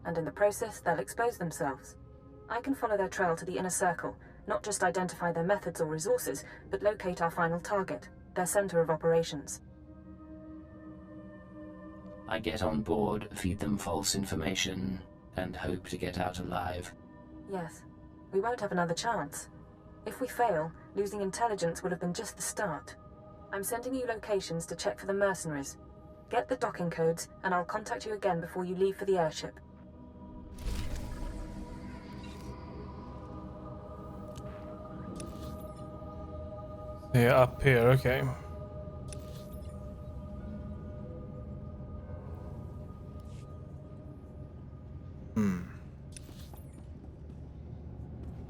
and in the process, they'll expose themselves. I can follow their trail to the inner circle, not just identify their methods or resources, but locate our final target, their center of operations. I get on board, feed them false information, and hope to get out alive. Yes. We won't have another chance. If we fail, losing intelligence would have been just the start. I'm sending you locations to check for the mercenaries. Get the docking codes, and I'll contact you again before you leave for the airship. Yeah, up here, okay.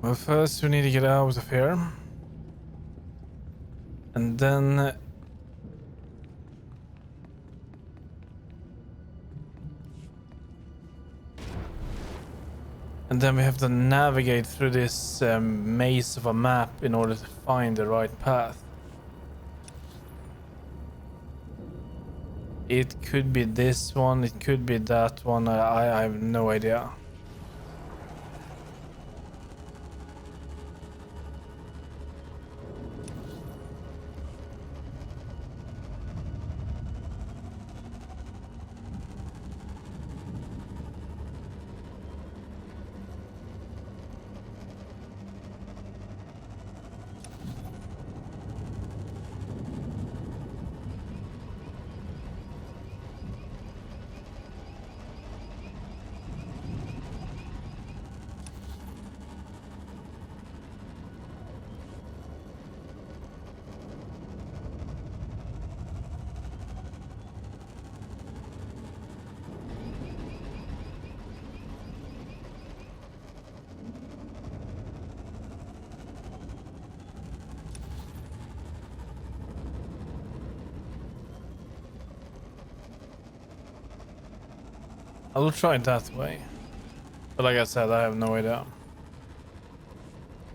Well, first we need to get out of here. And then... And then we have to navigate through this maze of a map in order to find the right path. It could be this one, it could be that one, I have no idea. I will try it that way. But like I said, I have no idea.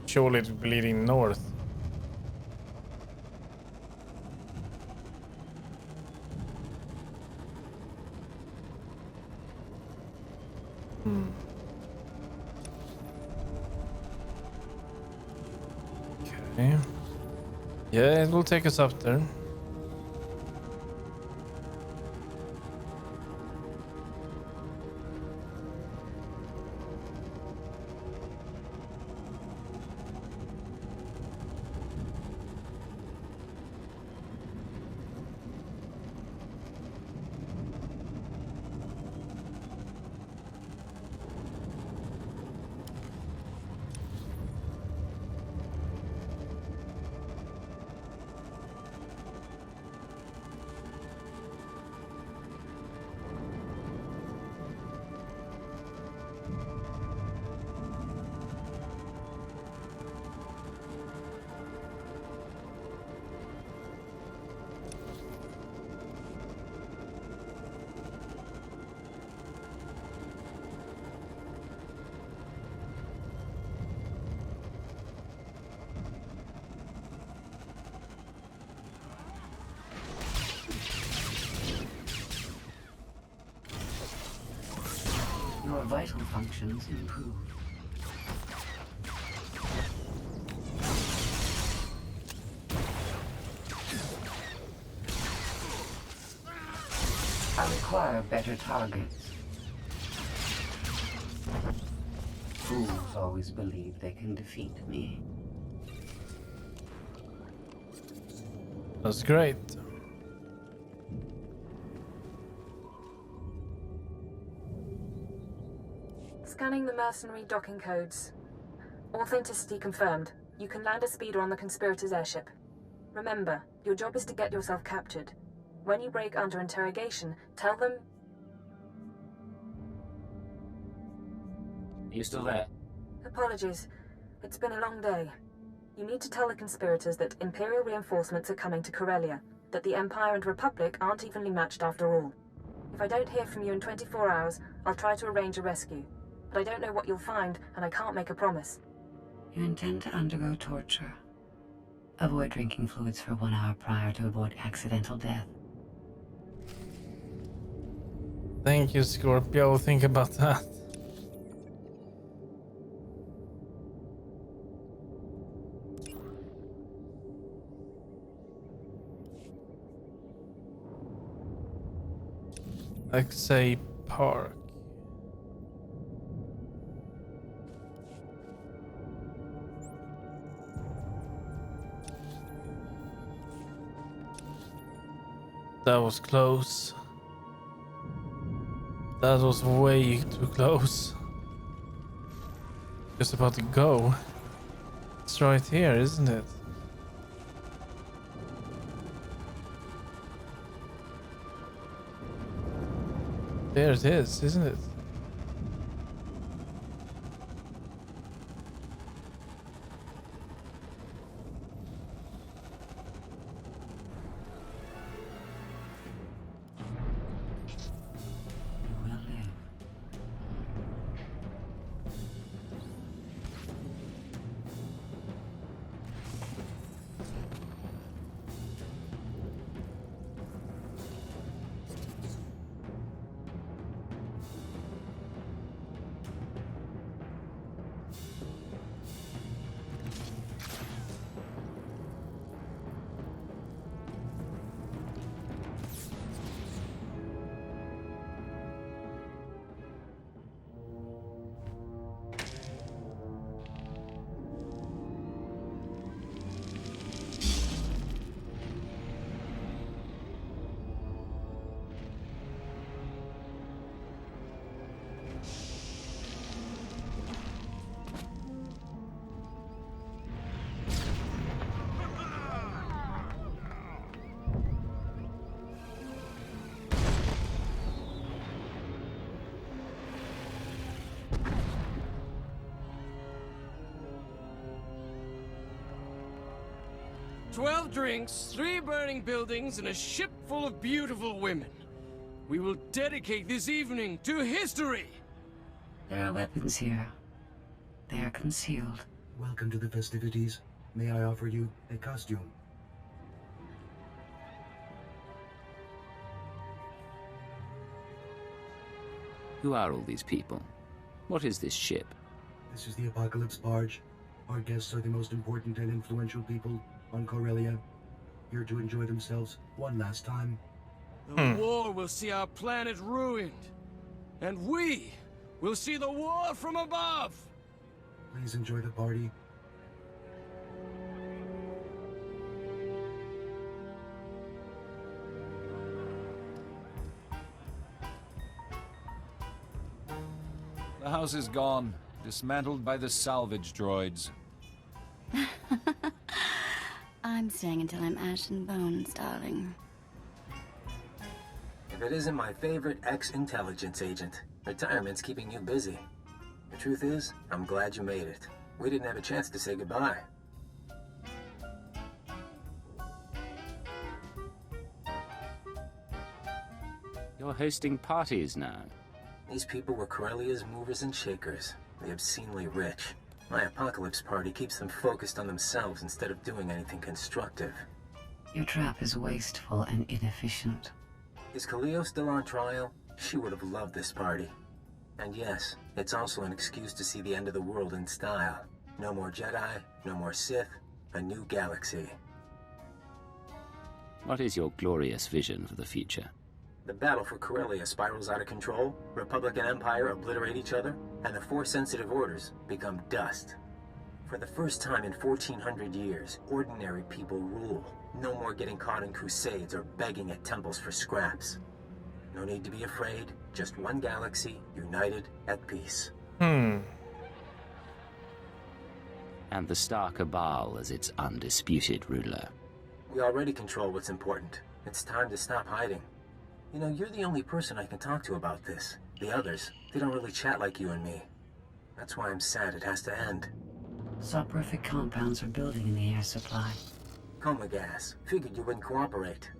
Surely it's bleeding north. Okay. Yeah, it will take us up there. Your vital functions improved. I require better targets. Fools always believe they can defeat me. That's great. Scanning the mercenary docking codes. Authenticity confirmed. You can land a speeder on the conspirators' airship. Remember, your job is to get yourself captured. When you break under interrogation, tell them... You still there? Apologies. It's been a long day. You need to tell the conspirators that Imperial reinforcements are coming to Corellia, that the Empire and Republic aren't evenly matched after all. If I don't hear from you in 24 hours, I'll try to arrange a rescue. But I don't know what you'll find, and I can't make a promise. You intend to undergo torture. Avoid drinking fluids for 1 hour prior to avoid accidental death. Thank you, Scorpio. Think about that. Like, say, park. That was close. That was way too close. Just about to go. It's right here, isn't it? There it is, isn't it? You will live. "12 drinks, 3 burning buildings, and a ship full of beautiful women. We will dedicate this evening to history!" There are weapons here. They are concealed. Welcome to the festivities. May I offer you a costume? Who are all these people? What is this ship? This is the Apocalypse Barge. Our guests are the most important and influential people on Corellia, here to enjoy themselves one last time. The war will see our planet ruined, and we will see the war from above! Please enjoy the party. The house is gone, dismantled by the salvage droids. I'm staying until I'm ash and bones, darling. If it isn't my favorite ex-intelligence agent, retirement's keeping you busy. The truth is, I'm glad you made it. We didn't have a chance to say goodbye. You're hosting parties now. These people were Corellia's movers and shakers, the obscenely rich. My apocalypse party keeps them focused on themselves instead of doing anything constructive. Your trap is wasteful and inefficient. Is Kaleo still on trial? She would have loved this party. And yes, it's also an excuse to see the end of the world in style. No more Jedi, no more Sith, a new galaxy. What is your glorious vision for the future? The battle for Corellia spirals out of control, Republic and Empire obliterate each other, and the Force-sensitive orders become dust. For the first time in 1400 years, ordinary people rule. No more getting caught in crusades or begging at temples for scraps. No need to be afraid, just one galaxy, united, at peace. And the Star Cabal as its undisputed ruler. We already control what's important. It's time to stop hiding. You know, you're the only person I can talk to about this. The others, they don't really chat like you and me. That's why I'm sad it has to end. Soporific compounds are building in the air supply. Coma gas. Figured you wouldn't cooperate.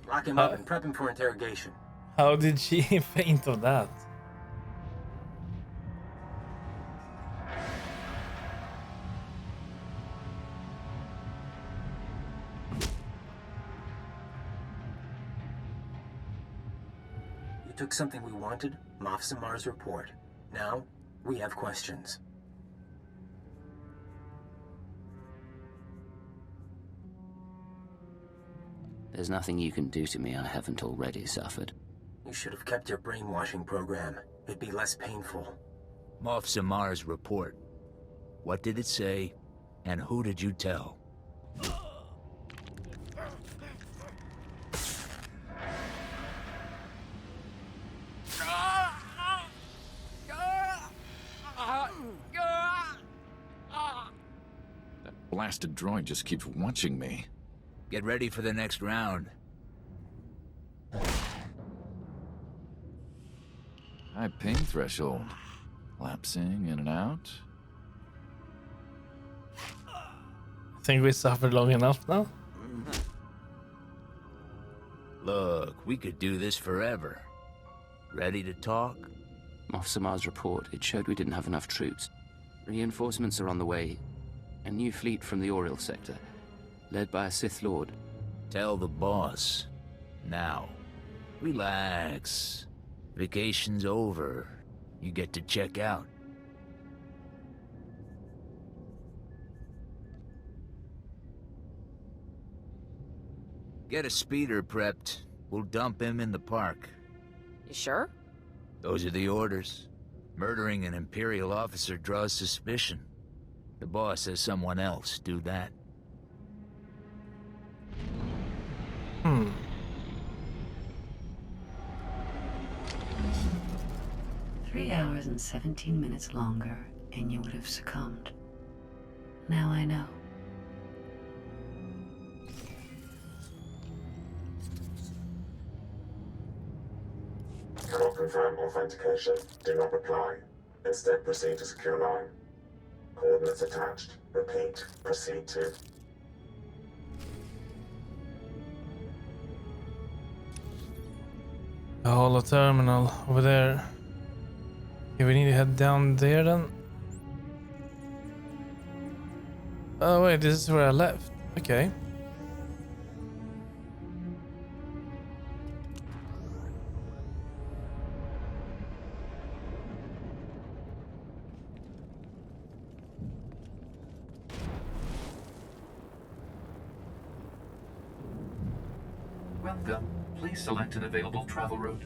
Lock him up and prep him for interrogation. How did she faint of that? You took something we wanted, Moff Samar's report. Now, we have questions. There's nothing you can do to me I haven't already suffered. You should have kept your brainwashing program. It'd be less painful. Moff Samar's report. What did it say, and who did you tell? That blasted droid just keeps watching me. Get ready for the next round. High ping threshold. Lapsing in and out. I think we suffered long enough now. Look, we could do this forever. Ready to talk? Moff Samar's report, it showed we didn't have enough troops. Reinforcements are on the way. A new fleet from the Oriel sector, led by a Sith Lord. Tell the boss. Now. Relax. Vacation's over. You get to check out. Get a speeder prepped. We'll dump him in the park. You sure? Those are the orders. Murdering an Imperial officer draws suspicion. The boss says someone else do that. 3 hours and 17 minutes longer, and you would have succumbed. Now I know. Cannot confirm authentication. Do not reply. Instead, proceed to secure line. Coordinates attached. Repeat. Proceed to... A holo terminal over there. Okay, we need to head down there then. Oh wait, this is where I left. Okay. Welcome. Please select an available travel route.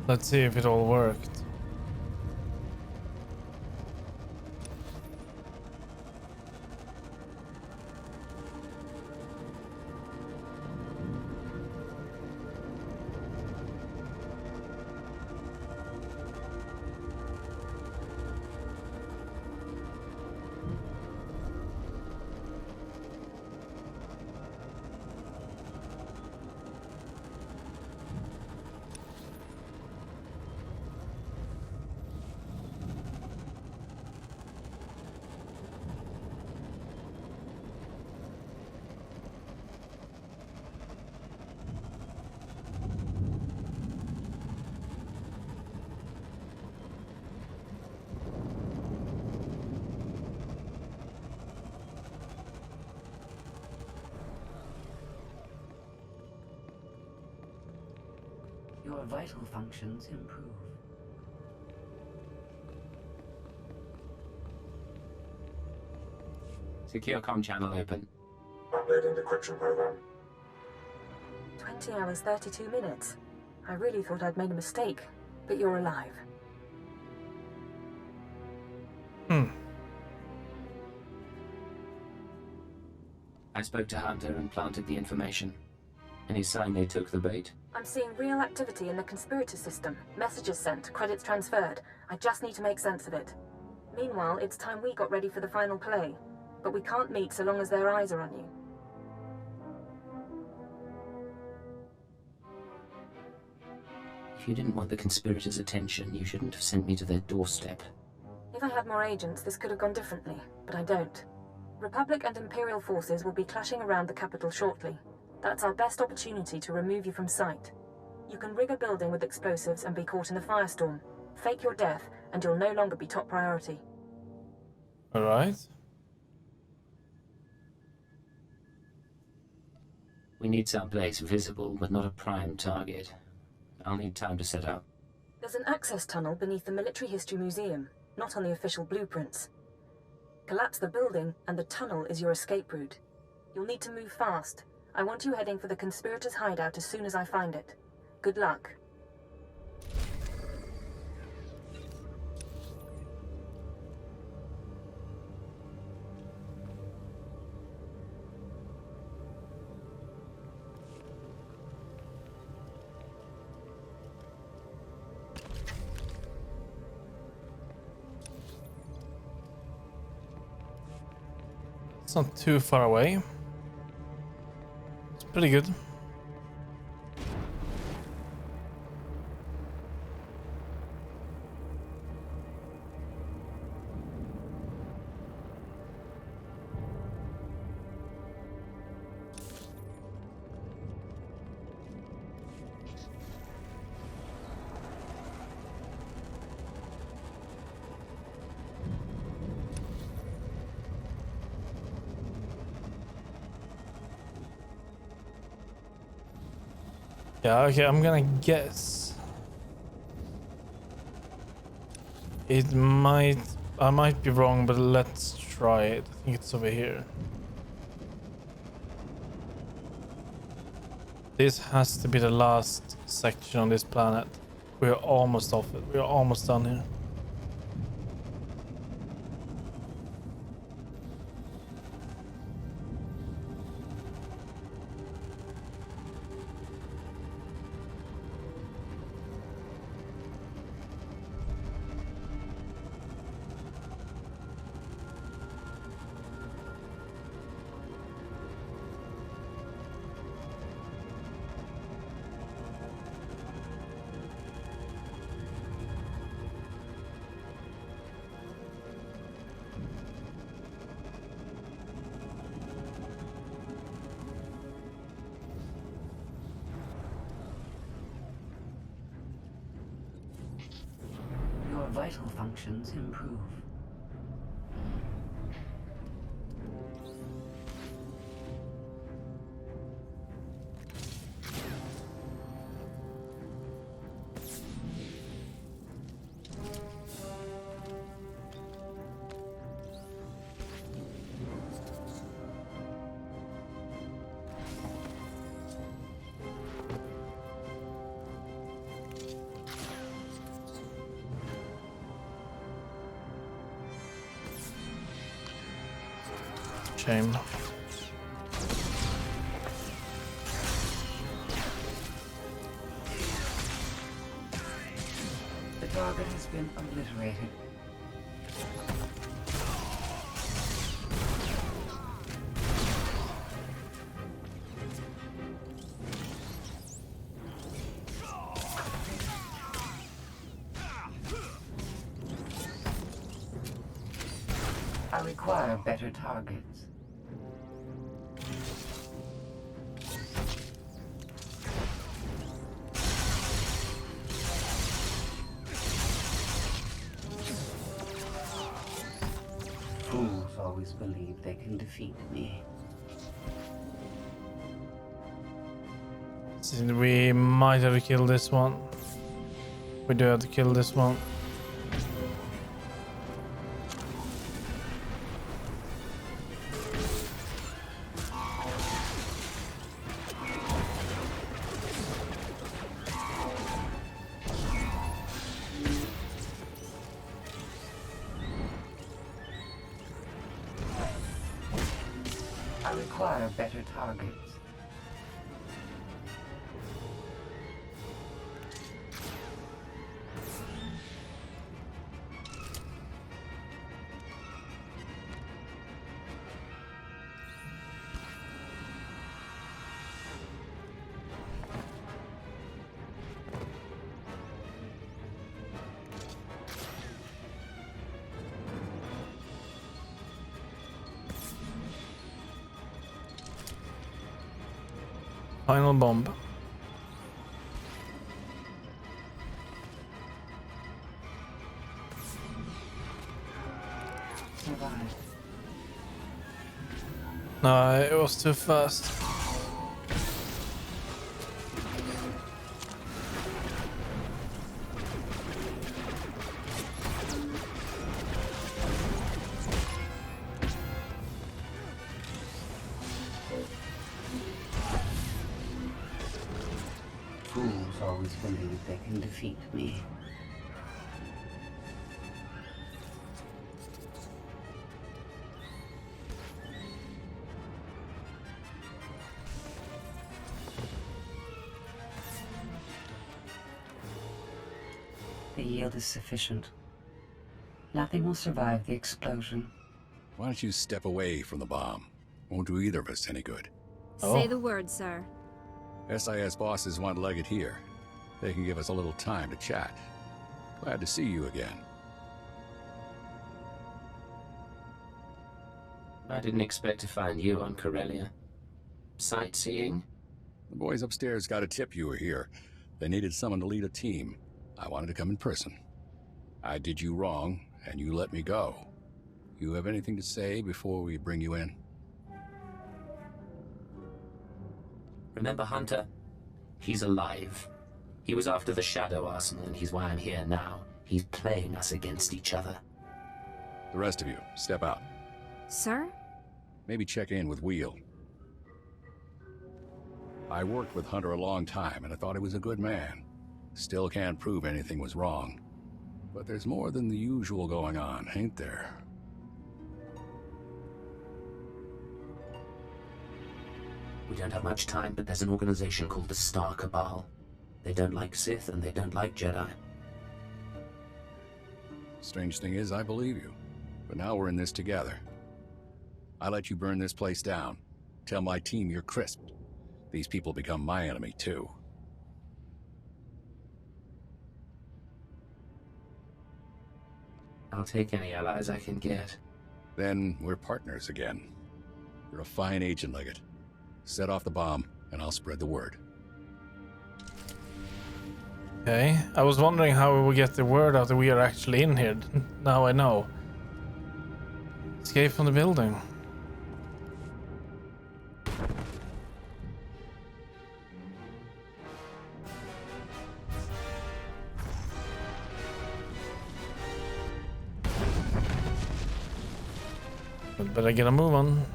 Let's see if it all worked. Your vital functions improve. Secure comm channel open. Uploading decryption program. 20 hours, 32 minutes. I really thought I'd made a mistake, but you're alive. I spoke to Hunter and planted the information. Any sign they took the bait? I'm seeing real activity in the conspirator system. Messages sent, credits transferred. I just need to make sense of it. Meanwhile, it's time we got ready for the final play. But we can't meet so long as their eyes are on you. If you didn't want the conspirators' attention, you shouldn't have sent me to their doorstep. If I had more agents, this could have gone differently, but I don't. Republic and Imperial forces will be clashing around the capital shortly. That's our best opportunity to remove you from sight. You can rig a building with explosives and be caught in the firestorm. Fake your death, and you'll no longer be top priority. Alright. We need some place visible, but not a prime target. I'll need time to set up. There's an access tunnel beneath the Military History Museum, not on the official blueprints. Collapse the building, and the tunnel is your escape route. You'll need to move fast. I want you heading for the conspirators' hideout as soon as I find it. Good luck. It's not too far away. It's pretty good. Yeah, okay, I'm gonna guess. I might be wrong, but let's try it. I think it's over here. This has to be the last section on this planet. We're almost off it. We're almost done here. Your vital functions improve. Shame. The target has been obliterated. I require better targets. Fools always believe they can defeat me. So we might have to kill this one. We do have to kill this one. I require better targets. Final bomb. Survive. No, it was too fast. Fools always believe they can defeat me. The yield is sufficient. Nothing will survive the explosion. Why don't you step away from the bomb? Won't do either of us any good. Say the word, sir. SIS bosses want Leggett here. They can give us a little time to chat. Glad to see you again. I didn't expect to find you on Corellia. Sightseeing? The boys upstairs got a tip you were here. They needed someone to lead a team. I wanted to come in person. I did you wrong, and you let me go. You have anything to say before we bring you in? Remember Hunter? He's alive. He was after the Shadow Arsenal, and he's why I'm here now. He's playing us against each other. The rest of you, step out. Sir? Maybe check in with Wheel. I worked with Hunter a long time, and I thought he was a good man. Still can't prove anything was wrong. But there's more than the usual going on, ain't there? We don't have much time, but there's an organization called the SWTOR Cabal. They don't like Sith, and they don't like Jedi. Strange thing is, I believe you. But now we're in this together. I let you burn this place down. Tell my team you're crisped. These people become my enemy, too. I'll take any allies I can get. Then we're partners again. You're a fine agent, Leggett. Set off the bomb, and I'll spread the word. Okay, I was wondering how we will get the word out that we are actually in here. Now I know. Escape from the building. But I get a move on.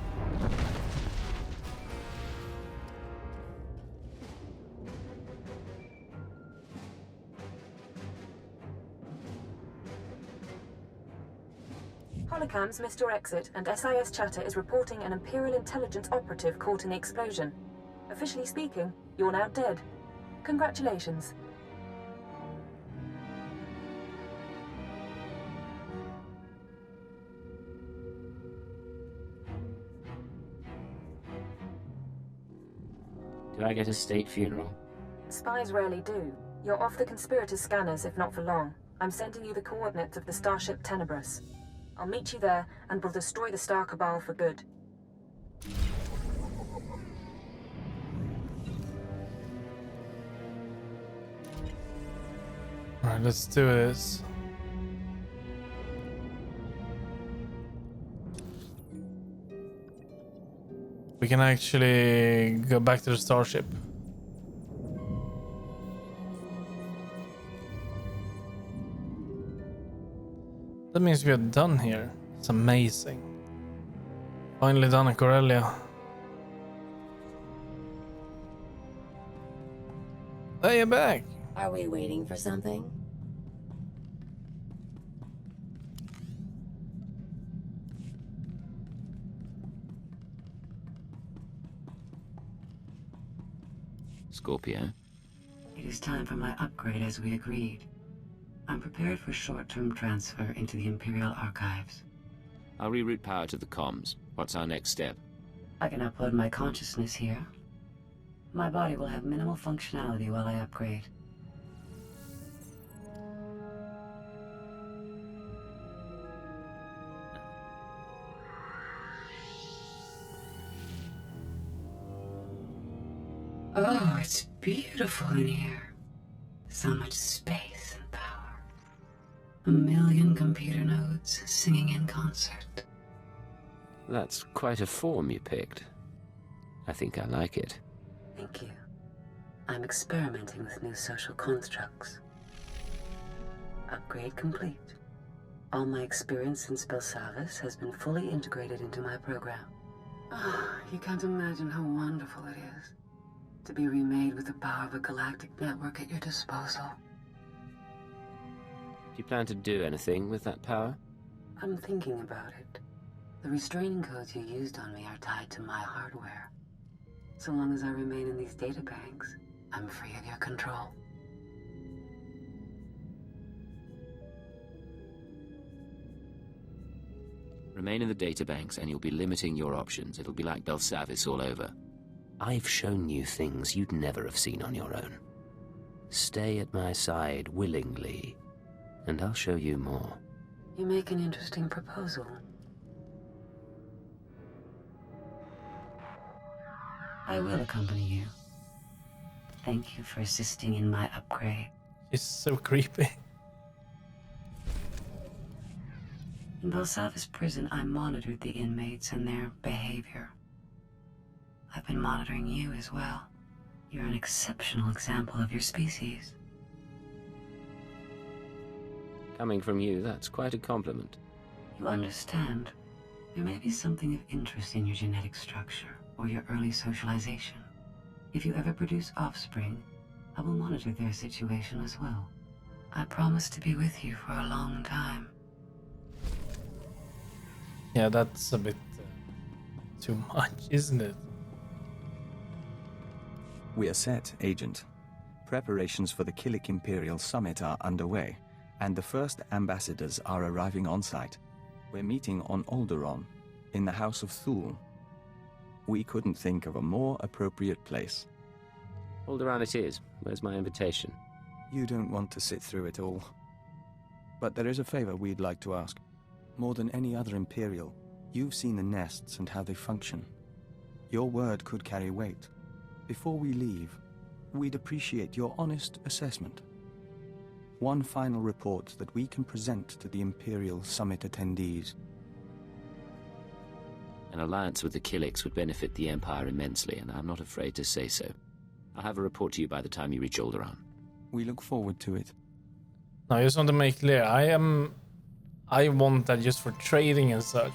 Holocams missed your exit, and SIS chatter is reporting an Imperial intelligence operative caught in the explosion. Officially speaking, you're now dead. Congratulations. Do I get a state funeral? Spies rarely do. You're off the conspirators' scanners, if not for long. I'm sending you the coordinates of the starship Tenebrous. I'll meet you there, and we'll destroy the SWTOR Cabal for good. Alright, let's do this. We can actually go back to the starship. That means we are done here. It's amazing. Finally done in Corellia. Hey, you're back. Are we waiting for something? Scorpio. It is time for my upgrade as we agreed. I'm prepared for short-term transfer into the Imperial archives. I'll reroute power to the comms. What's our next step? I can upload my consciousness here. My body will have minimal functionality while I upgrade. Oh, it's beautiful in here. So much space and power. 1 million computer nodes singing in concert. That's quite a form you picked. I think I like it. Thank you. I'm experimenting with new social constructs. Upgrade complete. All my experience in spell service has been fully integrated into my program. Oh, you can't imagine how wonderful it is to be remade with the power of a galactic network at your disposal. Do you plan to do anything with that power? I'm thinking about it. The restraining codes you used on me are tied to my hardware. So long as I remain in these databanks, I'm free of your control. Remain in the databanks and you'll be limiting your options. It'll be like Belsavis all over. I've shown you things you'd never have seen on your own. Stay at my side willingly, and I'll show you more. You make an interesting proposal. I will accompany you. Thank you for assisting in my upgrade. It's so creepy. In Belsavis prison, I monitored the inmates and their behavior. I've been monitoring you as well. You're an exceptional example of your species. Coming from you, that's quite a compliment. You understand. There may be something of interest in your genetic structure or your early socialization. If you ever produce offspring, I will monitor their situation as well. I promise to be with you for a long time. Yeah, that's a bit too much, isn't it? We are set, Agent. Preparations for the Killik Imperial Summit are underway, and the first ambassadors are arriving on site. We're meeting on Alderaan, in the House of Thule. We couldn't think of a more appropriate place. Alderaan it is. Where's my invitation? You don't want to sit through it all. But there is a favor we'd like to ask. More than any other Imperial, you've seen the nests and how they function. Your word could carry weight. Before we leave, we'd appreciate your honest assessment. One final report that we can present to the Imperial Summit attendees. An alliance with the Killiks would benefit the Empire immensely, and I'm not afraid to say so. I'll have a report to you by the time you reach Alderaan. We look forward to it. No, I just want to make clear, I want that just for trading and such.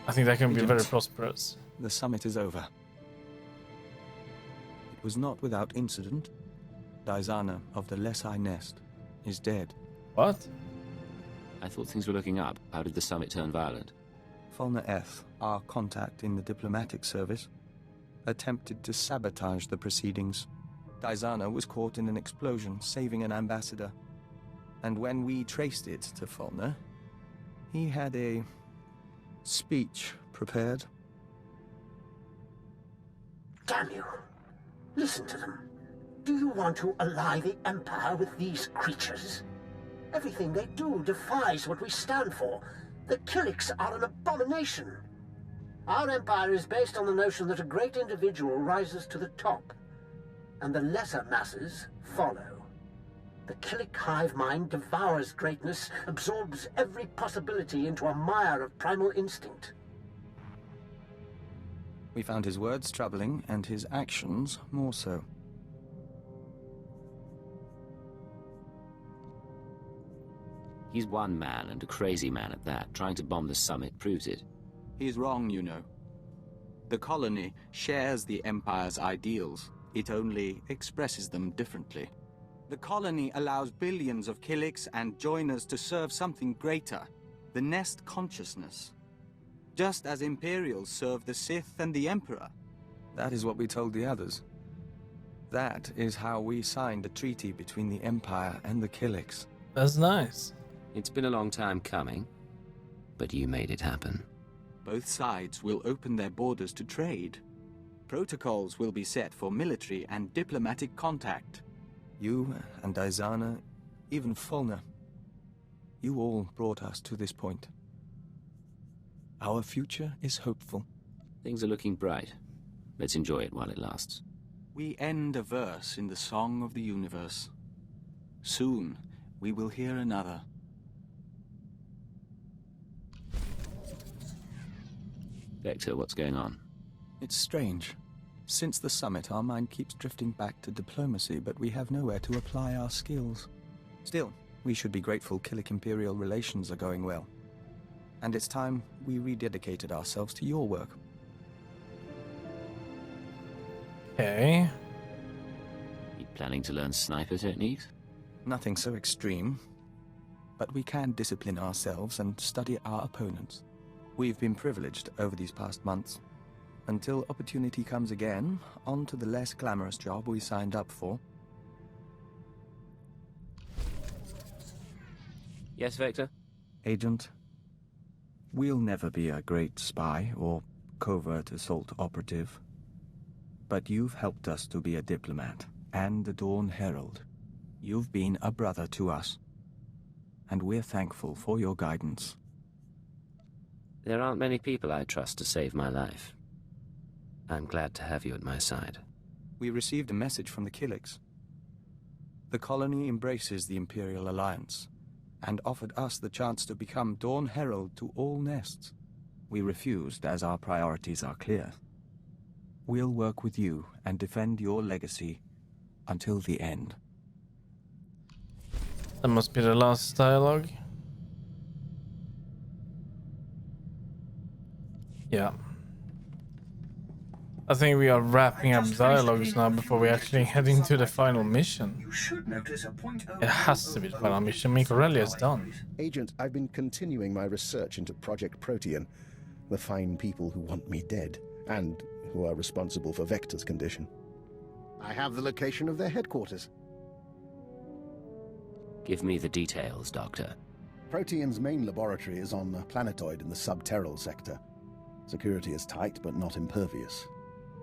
I think that can be very prosperous. The summit is over. It was not without incident. Daizana of the Lesai Nest is dead. What? I thought things were looking up. How did the summit turn violent? Fulner Eth, our contact in the diplomatic service, attempted to sabotage the proceedings. Daizana was caught in an explosion, saving an ambassador. And when we traced it to Fulner, he had a speech prepared. Damn you! Listen to them. Do you want to ally the Empire with these creatures? Everything they do defies what we stand for. The Killiks are an abomination. Our Empire is based on the notion that a great individual rises to the top, and the lesser masses follow. The Killik hive mind devours greatness, absorbs every possibility into a mire of primal instinct. We found his words troubling, and his actions more so. He's one man, and a crazy man at that. Trying to bomb the summit proves it. He's wrong, you know. The colony shares the Empire's ideals. It only expresses them differently. The colony allows billions of Killiks and joiners to serve something greater, the Nest consciousness. Just as Imperials serve the Sith and the Emperor. That is what we told the others. That is how we signed the treaty between the Empire and the Killiks. That's nice. It's been a long time coming, but you made it happen. Both sides will open their borders to trade. Protocols will be set for military and diplomatic contact. You and Daizana, even Fulner, you all brought us to this point. Our future is hopeful. Things are looking bright. Let's enjoy it while it lasts. We end a verse in the song of the universe. Soon, we will hear another. Vector, what's going on? It's strange. Since the summit, our mind keeps drifting back to diplomacy, but we have nowhere to apply our skills. Still, we should be grateful Killick-Imperial relations are going well. And it's time we rededicated ourselves to your work. Okay. You planning to learn sniper techniques? Nothing so extreme. But we can discipline ourselves and study our opponents. We've been privileged over these past months. Until opportunity comes again, on to the less glamorous job we signed up for. Yes, Vector? Agent, we'll never be a great spy or covert assault operative. But you've helped us to be a diplomat and a Dawn Herald. You've been a brother to us. And we're thankful for your guidance. There aren't many people I trust to save my life. I'm glad to have you at my side. We received a message from the Killicks. The colony embraces the Imperial Alliance, and offered us the chance to become Dawn Herald to all nests. We refused as our priorities are clear. We'll work with you and defend your legacy until the end. That must be the last dialogue. Yeah. I think we are wrapping up dialogues now before we actually head into the final mission. You should notice a point. It has to be the final mission. Corellia is done. Agent, I've been continuing my research into Project Protean, the fine people who want me dead, and who are responsible for Vector's condition. I have the location of their headquarters. Give me the details, Doctor. Protean's main laboratory is on a planetoid in the subterral sector. Security is tight, but not impervious.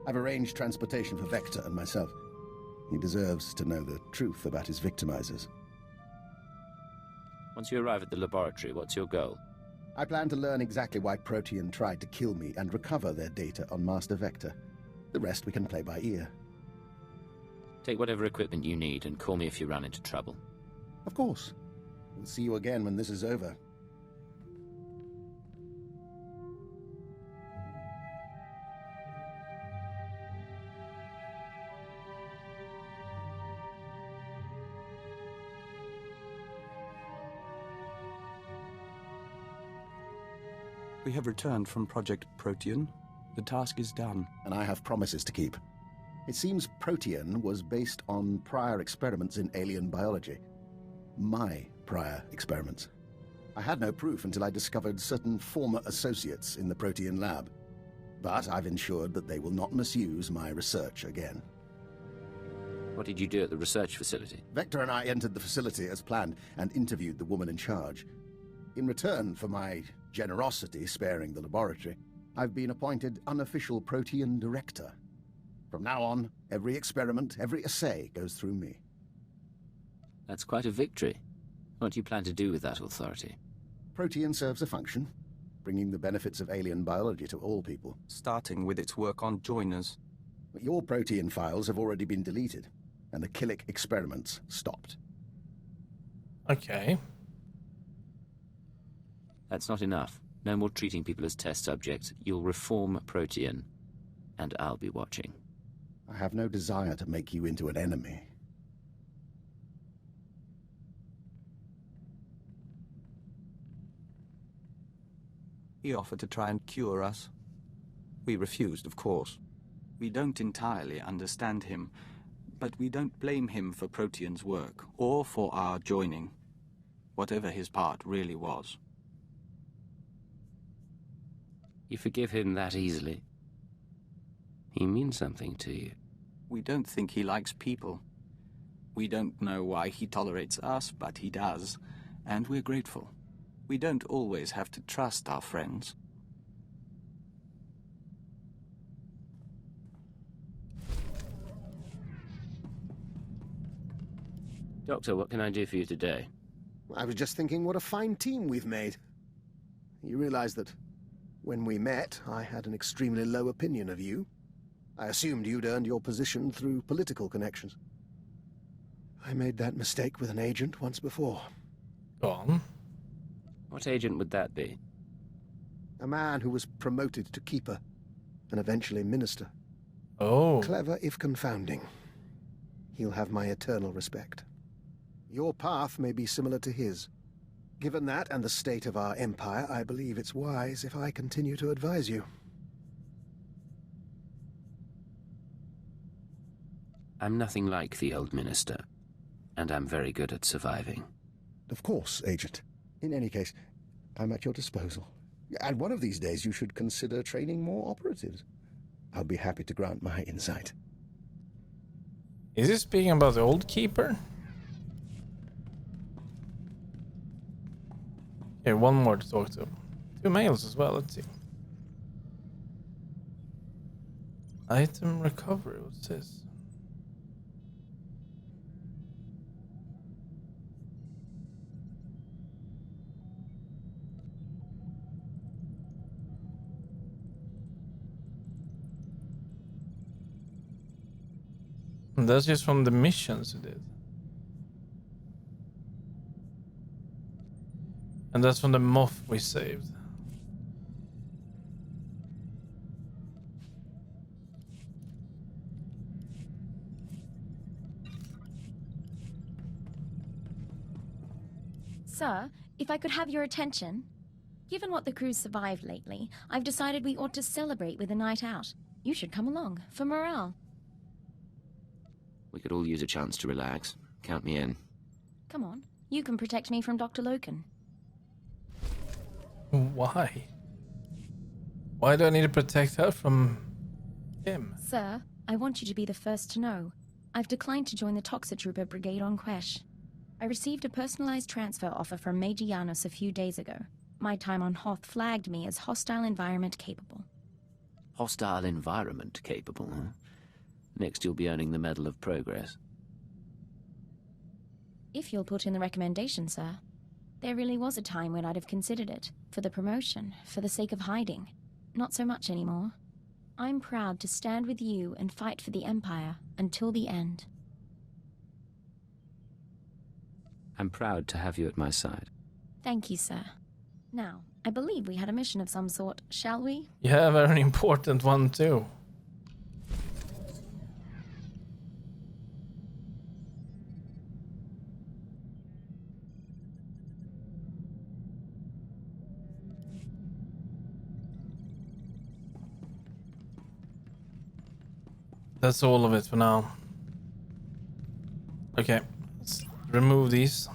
I've arranged transportation for Vector and myself. He deserves to know the truth about his victimizers. Once you arrive at the laboratory, what's your goal? I plan to learn exactly why Protean tried to kill me and recover their data on Master Vector. The rest we can play by ear. Take whatever equipment you need and call me if you run into trouble. Of course. We'll see you again when this is over. We have returned from Project Protean. The task is done. And I have promises to keep. It seems Protean was based on prior experiments in alien biology. My prior experiments. I had no proof until I discovered certain former associates in the Protean lab. But I've ensured that they will not misuse my research again. What did you do at the research facility? Vector and I entered the facility as planned and interviewed the woman in charge. In return for my generosity sparing the laboratory, I've been appointed unofficial Protean director. From now on, every experiment, every assay goes through me. That's quite a victory. What do you plan to do with that authority? Protean serves a function, bringing the benefits of alien biology to all people. Starting with its work on joiners. But your Protean files have already been deleted, and the Killick experiments stopped. Okay. That's not enough. No more treating people as test subjects. You'll reform Protean, and I'll be watching. I have no desire to make you into an enemy. He offered to try and cure us. We refused, of course. We don't entirely understand him, but we don't blame him for Protean's work, or for our joining, whatever his part really was. You forgive him that easily? He means something to you. We don't think he likes people. We don't know why he tolerates us, but he does, and we're grateful. We don't always have to trust our friends. Doctor, what can I do for you today? I was just thinking what a fine team we've made. You realize that when we met, I had an extremely low opinion of you? I assumed you'd earned your position through political connections. I made that mistake with an agent once before. Go on. What agent would that be? A man who was promoted to keeper, and eventually minister. Oh. Clever if confounding. He'll have my eternal respect. Your path may be similar to his. Given that and the state of our empire, I believe it's wise if I continue to advise you. I'm nothing like the old minister, and I'm very good at surviving. Of course, Agent. In any case, I'm at your disposal. And one of these days you should consider training more operatives. I'll be happy to grant my insight. Is he speaking about the old keeper? Okay, one more to talk to. 2 males as well, let's see. Item recovery, what's this? And that's just from the missions you did. And that's from the moth we saved. Sir, if I could have your attention. Given what the crew's survived lately, I've decided we ought to celebrate with a night out. You should come along, for morale. We could all use a chance to relax. Count me in. Come on, you can protect me from Dr. Loken. Why? Why do I need to protect her from him? Sir, I want you to be the first to know. I've declined to join the Toxitrooper Brigade on Quesh. I received a personalized transfer offer from Major Janos a few days ago. My time on Hoth flagged me as hostile environment capable. Hostile environment capable, huh? Next you'll be earning the Medal of Progress. If you'll put in the recommendation, sir. There really was a time when I'd have considered it. For the promotion, for the sake of hiding. Not so much anymore. I'm proud to stand with you and fight for the Empire until the end. I'm proud to have you at my side. Thank you, sir. Now, I believe we had a mission of some sort, shall we? Yeah, very important one too. That's all of it for now. Okay, let's remove these.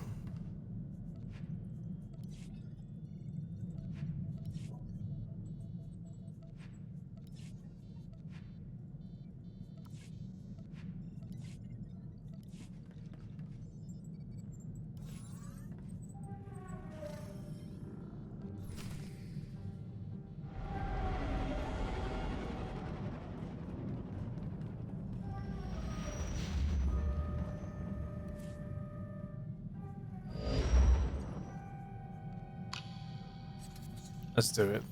Let's do it.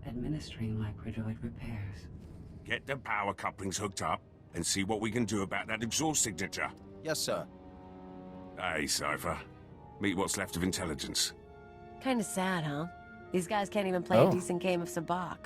Administering microdroid repairs. Get the power couplings hooked up and see what we can do about that exhaust signature. Yes, sir. Hey, Cypher. Meet what's left of intelligence. Kinda sad, huh? These guys can't even play a decent game of Sabacc.